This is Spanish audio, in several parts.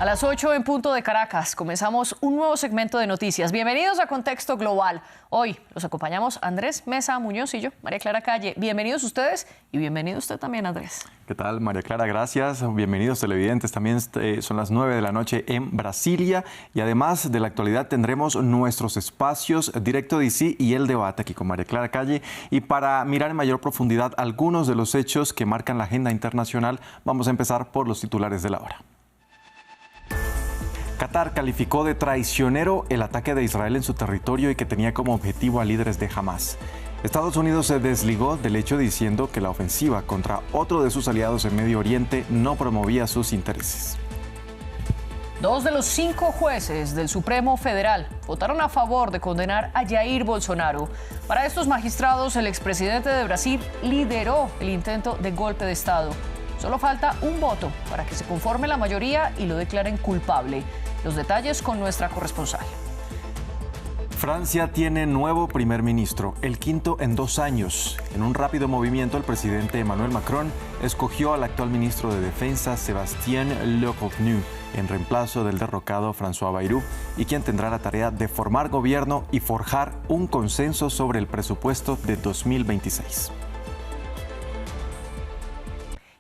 A las 8 en punto de Caracas comenzamos un nuevo segmento de noticias. Bienvenidos a Contexto Global. Hoy los acompañamos Andrés Mesa Muñoz y yo, María Clara Calle. Bienvenidos ustedes y bienvenido usted también, Andrés. ¿Qué tal, María Clara? Gracias. Bienvenidos televidentes. También son las 9 de la noche en Brasilia. Y además de la actualidad tendremos nuestros espacios Directo DC y el debate aquí con María Clara Calle. Y para mirar en mayor profundidad algunos de los hechos que marcan la agenda internacional, vamos a empezar por los titulares de la hora. Qatar calificó de traicionero el ataque de Israel en su territorio y que tenía como objetivo a líderes de Hamas. Estados Unidos se desligó del hecho diciendo que la ofensiva contra otro de sus aliados en Medio Oriente no promovía sus intereses. 2 de los 5 jueces del Supremo Federal votaron a favor de condenar a Jair Bolsonaro. Para estos magistrados, el expresidente de Brasil lideró el intento de golpe de Estado. Solo falta un voto para que se conforme la mayoría y lo declaren culpable. Los detalles con nuestra corresponsal. Francia tiene nuevo primer ministro, el quinto en 2 años. En un rápido movimiento, el presidente Emmanuel Macron escogió al actual ministro de Defensa, Sébastien Lecornu, en reemplazo del derrocado François Bayrou, y quien tendrá la tarea de formar gobierno y forjar un consenso sobre el presupuesto de 2026.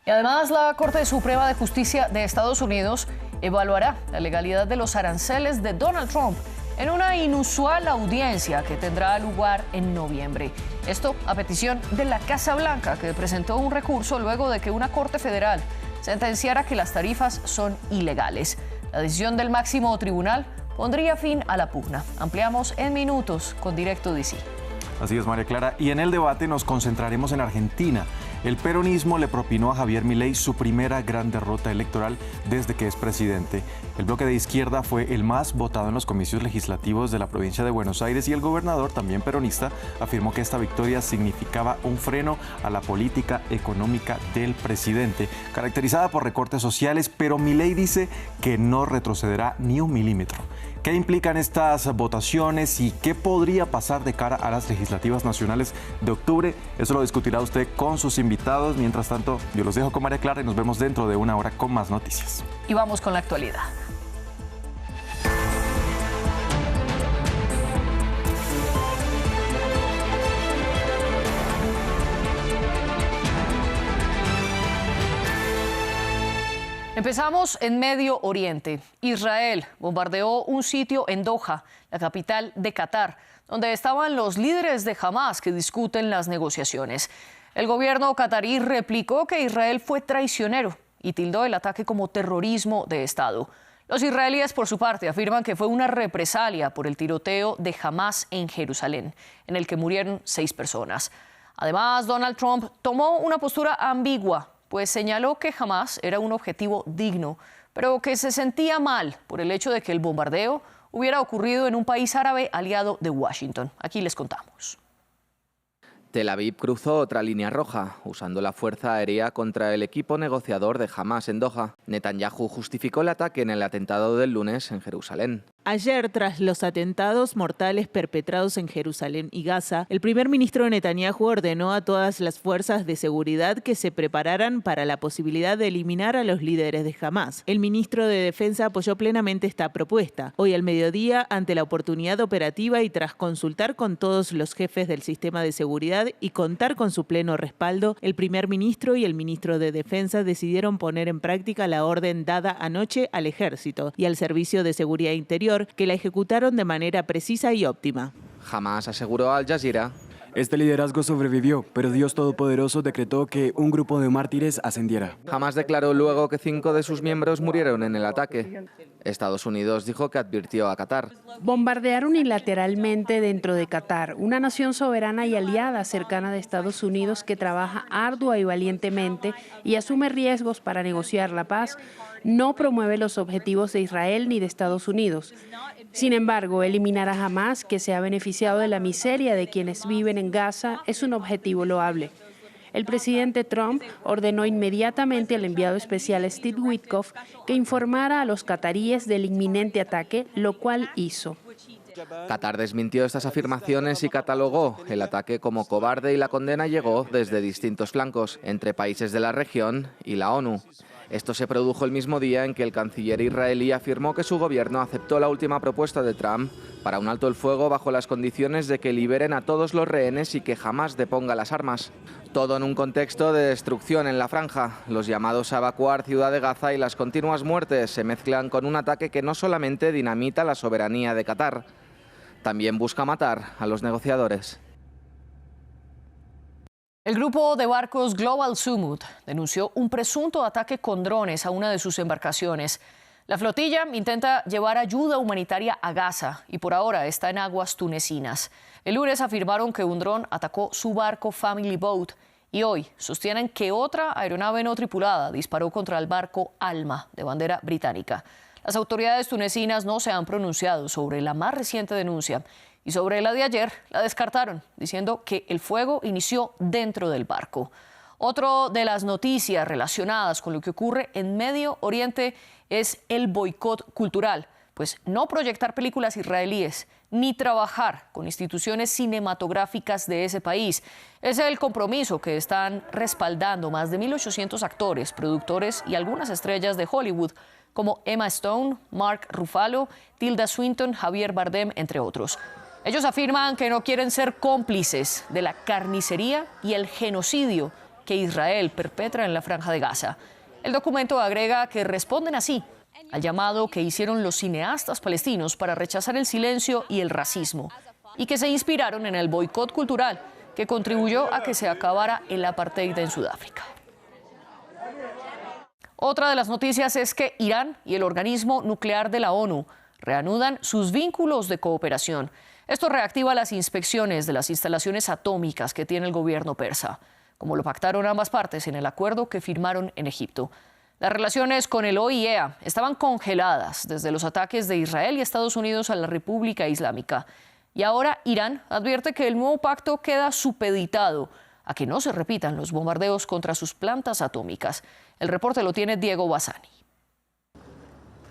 Y además, la Corte Suprema de Justicia de Estados Unidos evaluará la legalidad de los aranceles de Donald Trump en una inusual audiencia que tendrá lugar en noviembre. Esto a petición de la Casa Blanca, que presentó un recurso luego de que una corte federal sentenciara que las tarifas son ilegales. La decisión del máximo tribunal pondría fin a la pugna. Ampliamos en minutos con Directo DC. Así es, María Clara. Y en el debate nos concentraremos en Argentina. El peronismo le propinó a Javier Milei su primera gran derrota electoral desde que es presidente. El bloque de izquierda fue el más votado en los comicios legislativos de la provincia de Buenos Aires y el gobernador, también peronista, afirmó que esta victoria significaba un freno a la política económica del presidente, caracterizada por recortes sociales, pero Milei dice que no retrocederá ni un milímetro. ¿Qué implican estas votaciones y qué podría pasar de cara a las legislativas nacionales de octubre? Eso lo discutirá usted con sus invitados. Mientras tanto, yo los dejo con María Clara y nos vemos dentro de una hora con más noticias. Y vamos con la actualidad. Empezamos en Medio Oriente. Israel bombardeó un sitio en Doha, la capital de Qatar, donde estaban los líderes de Hamas que discuten las negociaciones. El gobierno qatarí replicó que Israel fue traicionero y tildó el ataque como terrorismo de Estado. Los israelíes, por su parte, afirman que fue una represalia por el tiroteo de Hamas en Jerusalén, en el que murieron 6 personas. Además, Donald Trump tomó una postura ambigua, pues señaló que Hamas era un objetivo digno, pero que se sentía mal por el hecho de que el bombardeo hubiera ocurrido en un país árabe aliado de Washington. Aquí les contamos. Tel Aviv cruzó otra línea roja, usando la fuerza aérea contra el equipo negociador de Hamas en Doha. Netanyahu justificó el ataque en el atentado del lunes en Jerusalén. Ayer, tras los atentados mortales perpetrados en Jerusalén y Gaza, el primer ministro Netanyahu ordenó a todas las fuerzas de seguridad que se prepararan para la posibilidad de eliminar a los líderes de Hamas. El ministro de Defensa apoyó plenamente esta propuesta. Hoy al mediodía, ante la oportunidad operativa y tras consultar con todos los jefes del sistema de seguridad y contar con su pleno respaldo, el primer ministro y el ministro de Defensa decidieron poner en práctica la orden dada anoche al Ejército y al Servicio de Seguridad Interior, que la ejecutaron de manera precisa y óptima. Hamas aseguró a Al Jazeera: este liderazgo sobrevivió, pero Dios Todopoderoso decretó que un grupo de mártires ascendiera. Hamas declaró luego que 5 de sus miembros murieron en el ataque. Estados Unidos dijo que advirtió a Qatar. Bombardear unilateralmente dentro de Qatar, una nación soberana y aliada cercana de Estados Unidos que trabaja ardua y valientemente y asume riesgos para negociar la paz, no promueve los objetivos de Israel ni de Estados Unidos. Sin embargo, eliminar a Hamas, que se ha beneficiado de la miseria de quienes viven en Gaza, es un objetivo loable. El presidente Trump ordenó inmediatamente al enviado especial Steve Witkoff que informara a los cataríes del inminente ataque, lo cual hizo. Qatar desmintió estas afirmaciones y catalogó el ataque como cobarde, y la condena llegó desde distintos flancos, entre países de la región y la ONU. Esto se produjo el mismo día en que el canciller israelí afirmó que su gobierno aceptó la última propuesta de Trump para un alto el fuego bajo las condiciones de que liberen a todos los rehenes y que jamás deponga las armas. Todo en un contexto de destrucción en la franja. Los llamados a evacuar Ciudad de Gaza y las continuas muertes se mezclan con un ataque que no solamente dinamita la soberanía de Qatar, también busca matar a los negociadores. El grupo de barcos Global Sumut denunció un presunto ataque con drones a una de sus embarcaciones. La flotilla intenta llevar ayuda humanitaria a Gaza y por ahora está en aguas tunecinas. El lunes afirmaron que un dron atacó su barco Family Boat y hoy sostienen que otra aeronave no tripulada disparó contra el barco Alma, de bandera británica. Las autoridades tunecinas no se han pronunciado sobre la más reciente denuncia y sobre la de ayer la descartaron, diciendo que el fuego inició dentro del barco. Otro de las noticias relacionadas con lo que ocurre en Medio Oriente es el boicot cultural, pues no proyectar películas israelíes ni trabajar con instituciones cinematográficas de ese país. Ese es el compromiso que están respaldando más de 1.800 actores, productores y algunas estrellas de Hollywood, como Emma Stone, Mark Ruffalo, Tilda Swinton, Javier Bardem, entre otros. Ellos afirman que no quieren ser cómplices de la carnicería y el genocidio que Israel perpetra en la Franja de Gaza. El documento agrega que responden así al llamado que hicieron los cineastas palestinos para rechazar el silencio y el racismo, y que se inspiraron en el boicot cultural que contribuyó a que se acabara el apartheid en Sudáfrica. Otra de las noticias es que Irán y el organismo nuclear de la ONU reanudan sus vínculos de cooperación. Esto reactiva las inspecciones de las instalaciones atómicas que tiene el gobierno persa, como lo pactaron ambas partes en el acuerdo que firmaron en Egipto. Las relaciones con el OIEA estaban congeladas desde los ataques de Israel y Estados Unidos a la República Islámica. Y ahora Irán advierte que el nuevo pacto queda supeditado a que no se repitan los bombardeos contra sus plantas atómicas. El reporte lo tiene Diego Bassani.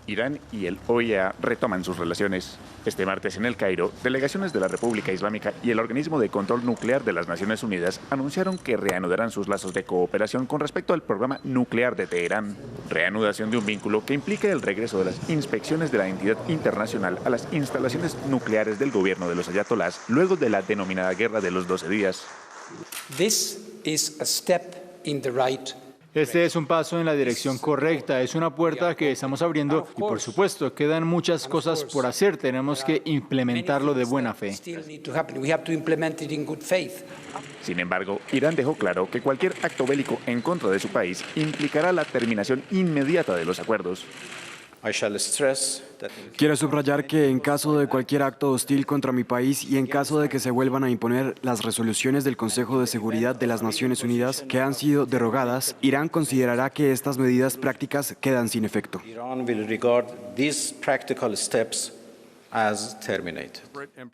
Irán y el OIEA retoman sus relaciones. Este martes en El Cairo, delegaciones de la República Islámica y el Organismo de Control Nuclear de las Naciones Unidas anunciaron que reanudarán sus lazos de cooperación con respecto al programa nuclear de Teherán. Reanudación de un vínculo que implica el regreso de las inspecciones de la entidad internacional a las instalaciones nucleares del gobierno de los ayatolás luego de la denominada Guerra de los 12 días. Este es un paso en la dirección correcta, es una puerta que estamos abriendo y por supuesto quedan muchas cosas por hacer, tenemos que implementarlo de buena fe. Sin embargo, Irán dejó claro que cualquier acto bélico en contra de su país implicará la terminación inmediata de los acuerdos. Quiero subrayar que en caso de cualquier acto hostil contra mi país y en caso de que se vuelvan a imponer las resoluciones del Consejo de Seguridad de las Naciones Unidas que han sido derogadas, Irán considerará que estas medidas prácticas quedan sin efecto.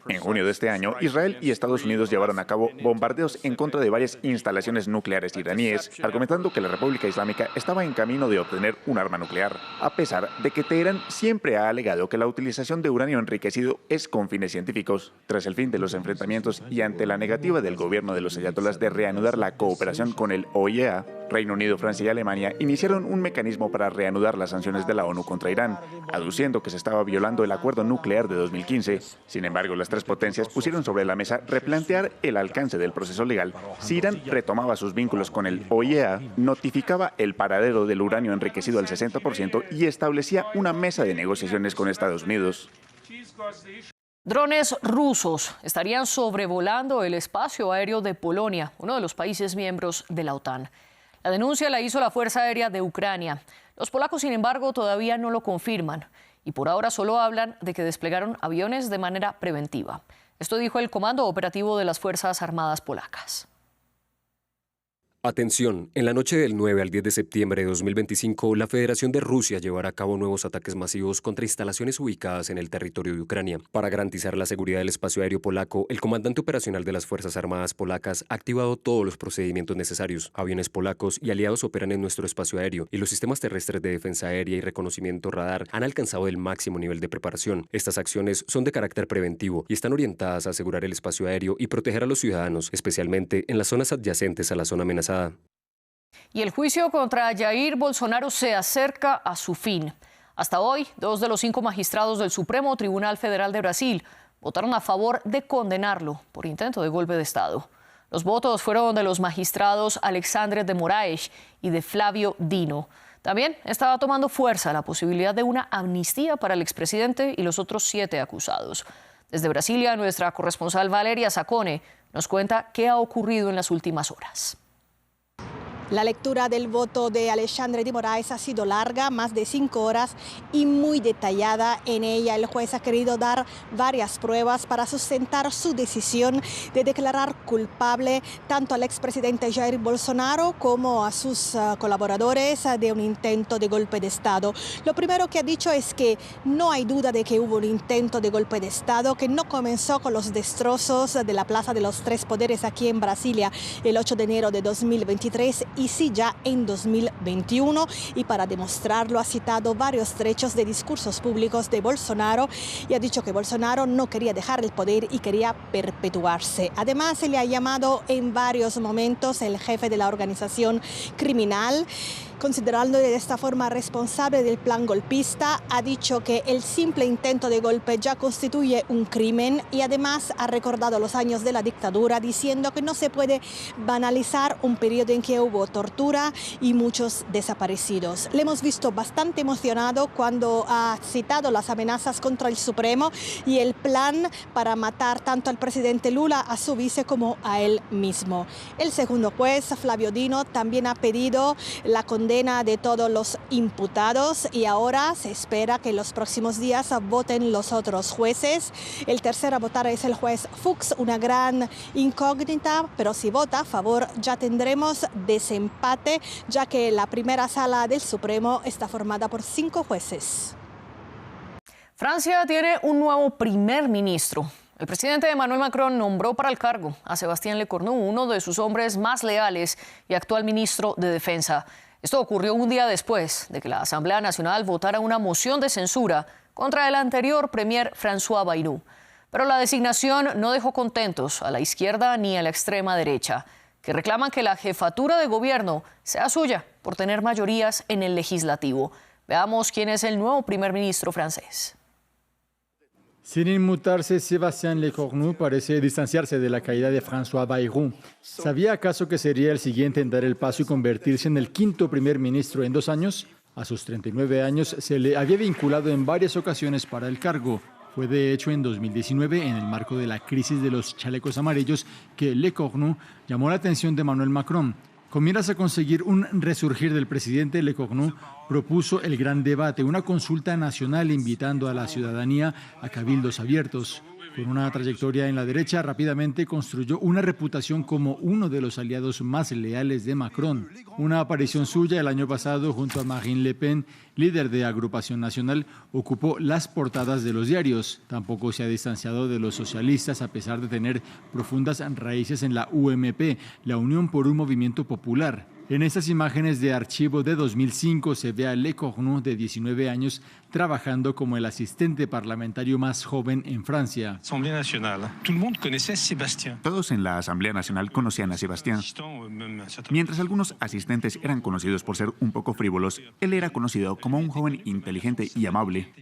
En junio de este año, Israel y Estados Unidos llevaron a cabo bombardeos en contra de varias instalaciones nucleares iraníes, argumentando que la República Islámica estaba en camino de obtener un arma nuclear, a pesar de que Teherán siempre ha alegado que la utilización de uranio enriquecido es con fines científicos. Tras el fin de los enfrentamientos y ante la negativa del gobierno de los ayatolás de reanudar la cooperación con el OIEA, Reino Unido, Francia y Alemania iniciaron un mecanismo para reanudar las sanciones de la ONU contra Irán, aduciendo que se estaba violando el acuerdo nuclear de 2015. Sin embargo, las tres potencias pusieron sobre la mesa replantear el alcance del proceso legal. Si Irán retomaba sus vínculos con el OIEA, notificaba el paradero del uranio enriquecido al 60% y establecía una mesa de negociaciones con Estados Unidos. Drones rusos estarían sobrevolando el espacio aéreo de Polonia, uno de los países miembros de la OTAN. La denuncia la hizo la Fuerza Aérea de Ucrania. Los polacos, sin embargo, todavía no lo confirman y por ahora solo hablan de que desplegaron aviones de manera preventiva. Esto dijo el Comando Operativo de las Fuerzas Armadas polacas. Atención, en la noche del 9 al 10 de septiembre de 2025, la Federación de Rusia llevará a cabo nuevos ataques masivos contra instalaciones ubicadas en el territorio de Ucrania. Para garantizar la seguridad del espacio aéreo polaco, el comandante operacional de las Fuerzas Armadas polacas ha activado todos los procedimientos necesarios. Aviones polacos y aliados operan en nuestro espacio aéreo y los sistemas terrestres de defensa aérea y reconocimiento radar han alcanzado el máximo nivel de preparación. Estas acciones son de carácter preventivo y están orientadas a asegurar el espacio aéreo y proteger a los ciudadanos, especialmente en las zonas adyacentes a la zona amenazada. Y el juicio contra Jair Bolsonaro se acerca a su fin. Hasta hoy, 2 de los 5 magistrados del Supremo Tribunal Federal de Brasil votaron a favor de condenarlo por intento de golpe de Estado. Los votos fueron de los magistrados Alexandre de Moraes y de Flávio Dino. También estaba tomando fuerza la posibilidad de una amnistía para el expresidente y los otros 7 acusados. Desde Brasilia, nuestra corresponsal Valeria Sacone nos cuenta qué ha ocurrido en las últimas horas. La lectura del voto de Alexandre de Moraes ha sido larga, más de 5 horas y muy detallada. En ella el juez ha querido dar varias pruebas para sustentar su decisión de declarar culpable tanto al expresidente Jair Bolsonaro como a sus colaboradores de un intento de golpe de Estado. Lo primero que ha dicho es que no hay duda de que hubo un intento de golpe de Estado, que no comenzó con los destrozos de la Plaza de los Tres Poderes aquí en Brasilia el 8 de enero de 2023, y sí ya en 2021, y para demostrarlo ha citado varios trechos de discursos públicos de Bolsonaro y ha dicho que Bolsonaro no quería dejar el poder y quería perpetuarse. Además, se le ha llamado en varios momentos el jefe de la organización criminal, considerándole de esta forma responsable del plan golpista. Ha dicho que el simple intento de golpe ya constituye un crimen y además ha recordado los años de la dictadura, diciendo que no se puede banalizar un periodo en que hubo tortura y muchos desaparecidos. Le hemos visto bastante emocionado cuando ha citado las amenazas contra el Supremo y el plan para matar tanto al presidente Lula, a su vice, como a él mismo. El segundo juez, Flávio Dino, también ha pedido la condena de todos los imputados y ahora se espera que en los próximos días voten los otros jueces. El tercero a votar es el juez Fux, una gran incógnita, pero si vota a favor ya tendremos desempate, ya que la primera sala del Supremo está formada por 5 jueces. Francia tiene un nuevo primer ministro. El presidente Emmanuel Macron nombró para el cargo a Sébastien Lecornu, uno de sus hombres más leales y actual ministro de Defensa. Esto ocurrió un día después de que la Asamblea Nacional votara una moción de censura contra el anterior premier François Bayrou. Pero la designación no dejó contentos a la izquierda ni a la extrema derecha, que reclaman que la jefatura de gobierno sea suya por tener mayorías en el legislativo. Veamos quién es el nuevo primer ministro francés. Sin inmutarse, Sébastien Lecornu parece distanciarse de la caída de François Bayrou. ¿Sabía acaso que sería el siguiente en dar el paso y convertirse en el 5º primer ministro en 2 años? A sus 39 años se le había vinculado en varias ocasiones para el cargo. Fue de hecho en 2019, en el marco de la crisis de los chalecos amarillos, que Lecornu llamó la atención de Emmanuel Macron. Con miras a conseguir un resurgir del presidente, Lecornu propuso el gran debate, una consulta nacional invitando a la ciudadanía a cabildos abiertos. Con una trayectoria en la derecha, rápidamente construyó una reputación como uno de los aliados más leales de Macron. Una aparición suya el año pasado junto a Marine Le Pen, líder de Agrupación Nacional, ocupó las portadas de los diarios. Tampoco se ha distanciado de los socialistas, a pesar de tener profundas raíces en la UMP, la Unión por un Movimiento Popular. En estas imágenes de archivo de 2005 se ve a Lecornu, de 19 años, trabajando como el asistente parlamentario más joven en Francia. Todos en la Asamblea Nacional conocían a Sébastien. Mientras algunos asistentes eran conocidos por ser un poco frívolos, él era conocido como un joven inteligente y amable.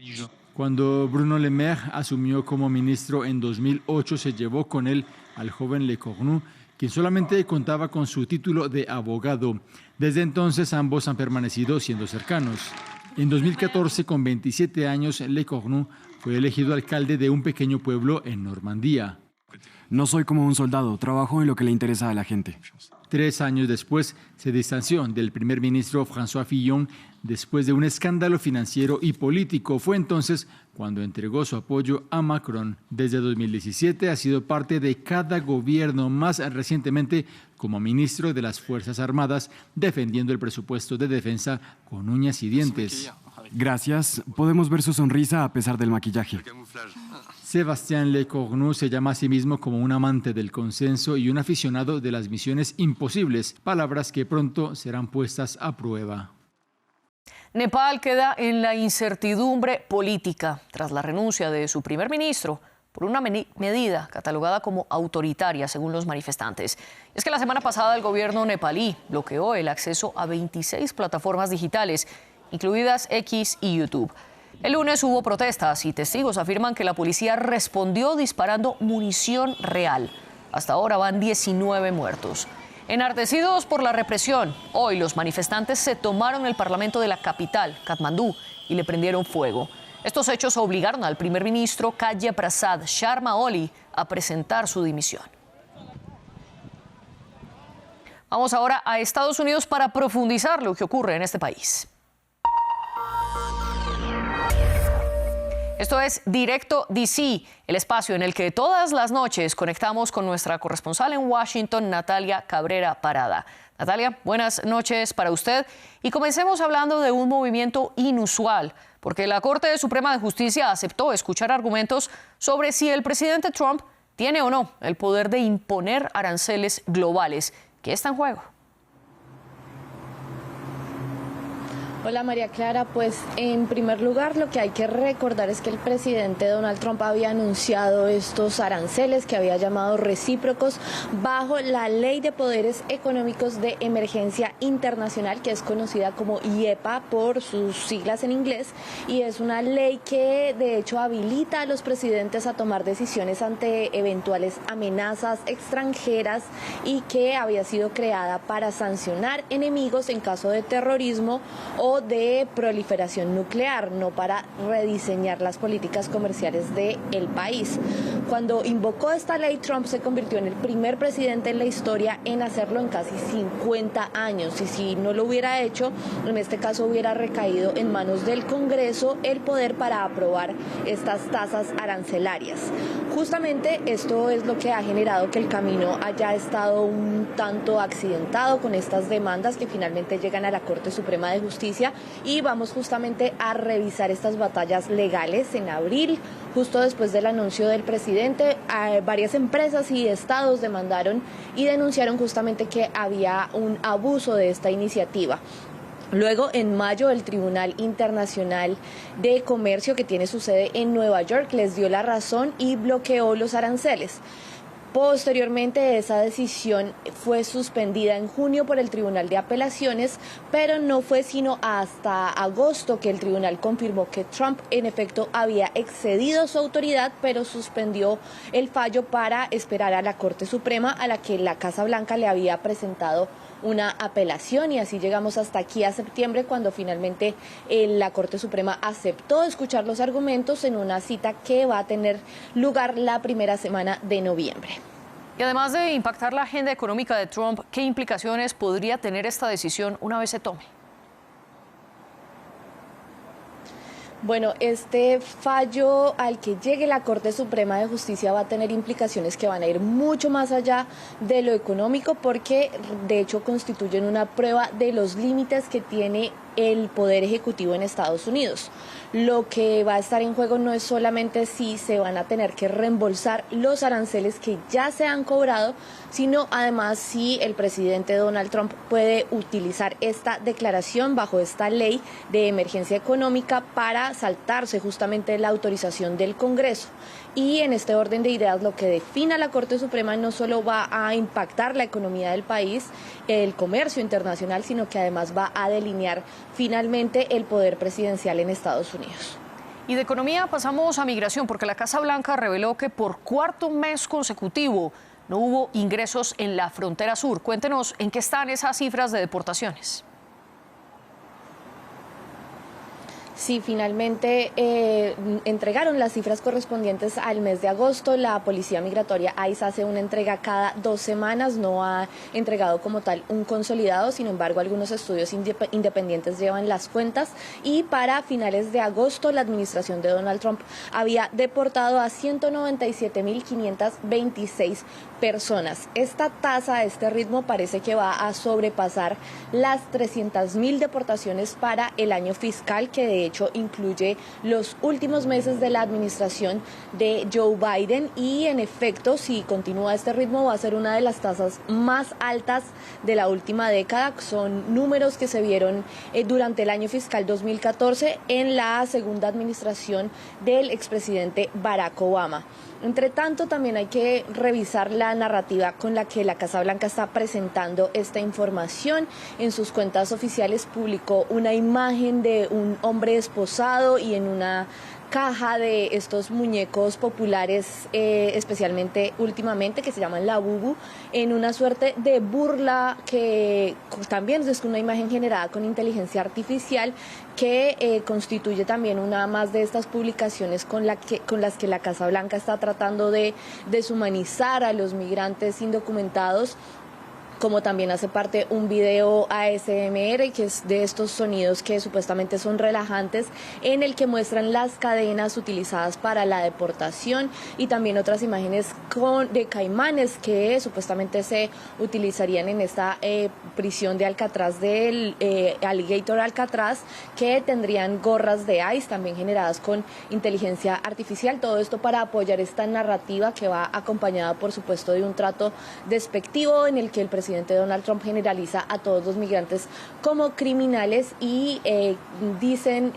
Cuando Bruno Le Maire asumió como ministro en 2008, se llevó con él al joven Lecornu, quien solamente contaba con su título de abogado. Desde entonces ambos han permanecido siendo cercanos. En 2014, con 27 años, Lecornu fue elegido alcalde de un pequeño pueblo en Normandía. No soy como un soldado, trabajo en lo que le interesa a la gente. 3 años después, se distanció del primer ministro François Fillon después de un escándalo financiero y político. Fue entonces cuando entregó su apoyo a Macron. Desde 2017 ha sido parte de cada gobierno, más recientemente como ministro de las Fuerzas Armadas, defendiendo el presupuesto de defensa con uñas y dientes. Gracias. Podemos ver su sonrisa a pesar del maquillaje. Sébastien Lecornu se llama a sí mismo como un amante del consenso y un aficionado de las misiones imposibles, palabras que pronto serán puestas a prueba. Nepal queda en la incertidumbre política tras la renuncia de su primer ministro por una medida catalogada como autoritaria, según los manifestantes. Es que la semana pasada el gobierno nepalí bloqueó el acceso a 26 plataformas digitales, incluidas X y YouTube. El lunes hubo protestas y testigos afirman que la policía respondió disparando munición real. Hasta ahora van 19 muertos. Enardecidos por la represión, hoy los manifestantes se tomaron el parlamento de la capital, Katmandú, y le prendieron fuego. Estos hechos obligaron al primer ministro Khadga Prasad Sharma Oli a presentar su dimisión. Vamos ahora a Estados Unidos para profundizar lo que ocurre en este país. Esto es Directo DC, el espacio en el que todas las noches conectamos con nuestra corresponsal en Washington, Natalia Cabrera Parada. Natalia, buenas noches para usted. Y comencemos hablando de un movimiento inusual, porque la Corte Suprema de Justicia aceptó escuchar argumentos sobre si el presidente Trump tiene o no el poder de imponer aranceles globales. ¿Qué está en juego? Hola María Clara, pues en primer lugar lo que hay que recordar es que el presidente Donald Trump había anunciado estos aranceles que había llamado recíprocos bajo la Ley de Poderes Económicos de Emergencia Internacional, que es conocida como IEPA por sus siglas en inglés, y es una ley que de hecho habilita a los presidentes a tomar decisiones ante eventuales amenazas extranjeras y que había sido creada para sancionar enemigos en caso de terrorismo o de proliferación nuclear, no para rediseñar las políticas comerciales del país. Cuando invocó esta ley, Trump se convirtió en el primer presidente en la historia en hacerlo en casi 50 años. Y si no lo hubiera hecho, en este caso hubiera recaído en manos del Congreso el poder para aprobar estas tasas arancelarias. Justamente esto es lo que ha generado que el camino haya estado un tanto accidentado con estas demandas que finalmente llegan a la Corte Suprema de Justicia, y vamos justamente a revisar estas batallas legales. En abril, justo después del anuncio del presidente, varias empresas y estados demandaron y denunciaron justamente que había un abuso de esta iniciativa. Luego, en mayo, el Tribunal Internacional de Comercio, que tiene su sede en Nueva York, les dio la razón y bloqueó los aranceles. Posteriormente, esa decisión fue suspendida en junio por el Tribunal de Apelaciones, pero no fue sino hasta agosto que el tribunal confirmó que Trump en efecto había excedido su autoridad, pero suspendió el fallo para esperar a la Corte Suprema, a la que la Casa Blanca le había presentado una apelación, y así llegamos hasta aquí a septiembre, cuando finalmente la Corte Suprema aceptó escuchar los argumentos en una cita que va a tener lugar la primera semana de noviembre. Y además de impactar la agenda económica de Trump, ¿qué implicaciones podría tener esta decisión una vez se tome? Bueno, este fallo al que llegue la Corte Suprema de Justicia va a tener implicaciones que van a ir mucho más allá de lo económico, porque de hecho constituyen una prueba de los límites que tiene el Poder Ejecutivo en Estados Unidos. Lo que va a estar en juego no es solamente si se van a tener que reembolsar los aranceles que ya se han cobrado, sino además si el presidente Donald Trump puede utilizar esta declaración bajo esta ley de emergencia económica para saltarse justamente la autorización del Congreso. Y en este orden de ideas, lo que defina la Corte Suprema no solo va a impactar la economía del país, el comercio internacional, sino que además va a delinear finalmente el poder presidencial en Estados Unidos. Y de economía pasamos a migración, porque la Casa Blanca reveló que por cuarto mes consecutivo no hubo ingresos en la frontera sur. Cuéntenos en qué están esas cifras de deportaciones. Sí, finalmente entregaron las cifras correspondientes al mes de agosto. La Policía Migratoria ICE hace una entrega cada 2 semanas, no ha entregado como tal un consolidado, sin embargo algunos estudios independientes llevan las cuentas, y para finales de agosto la administración de Donald Trump había deportado a 197.526 personas. Esta tasa, este ritmo parece que va a sobrepasar las 300.000 deportaciones para el año fiscal, que de hecho incluye los últimos meses de la administración de Joe Biden, y en efecto, si continúa este ritmo, va a ser una de las tasas más altas de la última década. Son números que se vieron durante el año fiscal 2014 en la segunda administración del expresidente Barack Obama. Entre tanto, también hay que revisar la narrativa con la que la Casa Blanca está presentando esta información. En sus cuentas oficiales publicó una imagen de un hombre esposado y en una caja de estos muñecos populares, especialmente últimamente, que se llaman Labubu, en una suerte de burla que también es una imagen generada con inteligencia artificial que constituye también una más de estas publicaciones con las que la Casa Blanca está tratando de deshumanizar a los migrantes indocumentados, como también hace parte un video ASMR, que es de estos sonidos que supuestamente son relajantes, en el que muestran las cadenas utilizadas para la deportación, y también otras imágenes de caimanes que supuestamente se utilizarían en esta prisión de Alcatraz, del Alligator Alcatraz, que tendrían gorras de ICE también generadas con inteligencia artificial. Todo esto para apoyar esta narrativa que va acompañada, por supuesto, de un trato despectivo en el que el presidente Donald Trump generaliza a todos los migrantes como criminales y dicen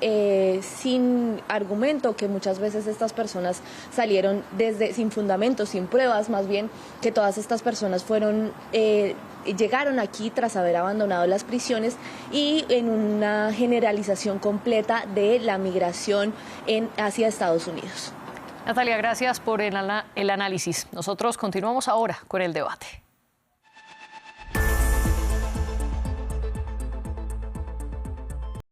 sin argumento que muchas veces estas personas salieron sin fundamentos, sin pruebas, más bien que todas estas personas llegaron aquí tras haber abandonado las prisiones, y en una generalización completa de la migración hacia Estados Unidos. Natalia, gracias por el análisis. Nosotros continuamos ahora con el debate.